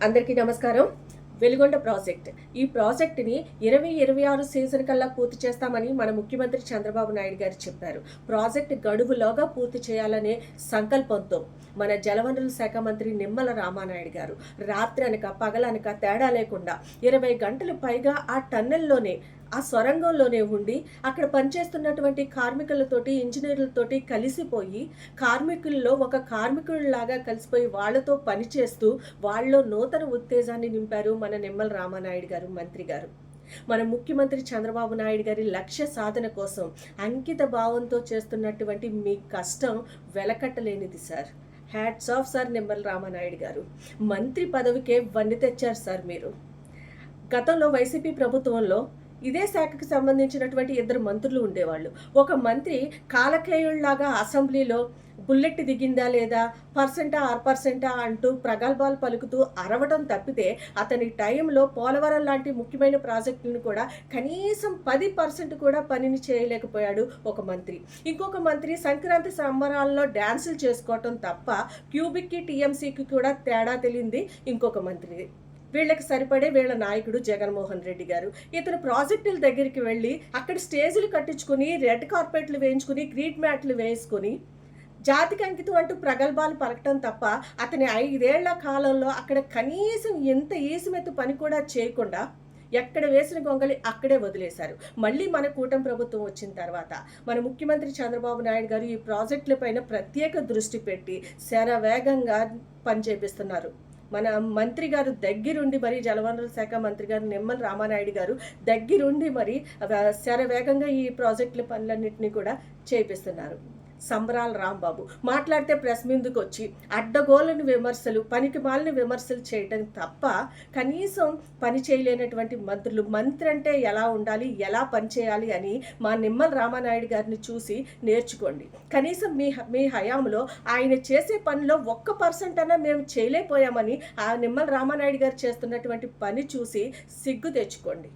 అందరికీ నమస్కారం. వెలుగొండ ప్రాజెక్ట్. ఈ ప్రాజెక్ట్‌ని 2026 సీజన్ కల్లా పూర్తి చేస్తామని మన ముఖ్యమంత్రి చంద్రబాబు నాయుడు గారు చెప్పారు. ప్రాజెక్ట్ గడువులోగా పూర్తి చేయాలనే సంకల్పంతో మన జలవనరుల శాఖ మంత్రి నిమ్మల రామానాయుడు గారు రాత్రి అనక పగలనక తేడా లేకుండా 20 గంటలు పైగా ఆ టన్నెల్‌లోనే ఆ సొరంగంలోనే ఉండి అక్కడ పనిచేస్తున్నటువంటి కార్మికులతోటి, ఇంజినీర్లతోటి కలిసిపోయి కార్మికుల్లో ఒక కార్మికుడిలాగా కలిసిపోయి వాళ్ళతో పనిచేస్తూ వాళ్ళలో నూతన ఉత్తేజాన్ని నింపారు మన నిమ్మల రామానాయుడు గారు, మంత్రి గారు. మన ముఖ్యమంత్రి చంద్రబాబు నాయుడు గారి లక్ష్య సాధన కోసం అంకిత భావంతో చేస్తున్నటువంటి మీ కష్టం వెలకట్టలేనిది sir. Hats off sir Nimmala Ramanaidu గారు. మంత్రి పదవికే వన్నె తెచ్చారు సార్ మీరు. గతంలో వైసీపీ ప్రభుత్వంలో ఇదే శాఖకు సంబంధించినటువంటి 2 మంత్రులు ఉండేవాళ్ళు. ఒక మంత్రి కాలకేయుళ్లాగా అసెంబ్లీలో బుల్లెట్ దిగిందా లేదా, పర్సెంటా పర్సెంటా అంటూ ప్రగల్భాలు పలుకుతూ అరవటం తప్పితే అతని టైంలో పోలవరం లాంటి ముఖ్యమైన ప్రాజెక్టులను కూడా కనీసం 10% కూడా పనిని చేయలేకపోయాడు ఒక మంత్రి. ఇంకొక మంత్రి సంక్రాంతి సంబరాల్లో డ్యాన్సులు చేసుకోవటం తప్ప క్యూబిక్కి టీఎంసీకి కూడా తేడా తెలియంది ఇంకొక మంత్రిది. వీళ్ళకి సరిపడే వీళ్ళ నాయకుడు జగన్మోహన్ రెడ్డి గారు. ఇతను ప్రాజెక్టుల దగ్గరికి వెళ్ళి అక్కడ స్టేజీలు కట్టించుకుని, రెడ్ కార్పెట్లు వేయించుకుని, గ్రీట్ మ్యాట్లు వేసుకుని జాతికి అంకితం అంటూ ప్రగల్భాలు పలకటం తప్ప అతని 5 ఏళ్ల కాలంలో అక్కడ కనీసం ఎంత ఈసిమెత్తు పని కూడా చేయకుండా ఎక్కడ వేసిన గొంగలి అక్కడే వదిలేశారు. మళ్ళీ మన కూటమి ప్రభుత్వం వచ్చిన తర్వాత మన ముఖ్యమంత్రి చంద్రబాబు నాయుడు గారు ఈ ప్రాజెక్టుల పైన ప్రత్యేక దృష్టి పెట్టి శరవేగంగా పనిచేపిస్తున్నారు. మన మంత్రి గారు దగ్గరుండి మరి జలవనరుల శాఖ మంత్రి గారు నిమ్మల రామానాయుడు గారు దగ్గరుండి మరి శరవేగంగా ఈ ప్రాజెక్టుల పనులన్నింటినీ కూడా చేపిస్తున్నారు. సంబరాల రాంబాబు మాట్లాడితే ప్రెస్ ముందుకు వచ్చి అడ్డగోలని విమర్శలు, పనికి మాలిన విమర్శలు చేయటం తప్ప కనీసం పని చేయలేనటువంటి మంత్రులు. మంత్రి అంటే ఎలా ఉండాలి, ఎలా పని చేయాలి అని మా నిమ్మల రామానాయుడు గారిని చూసి నేర్చుకోండి. కనీసం మీ హయాంలో ఆయన చేసే పనిలో 1% అన్నా మేము చేయలేకపోయామని ఆ నిమ్మల రామానాయుడు గారు చేస్తున్నటువంటి పని చూసి సిగ్గు తెచ్చుకోండి.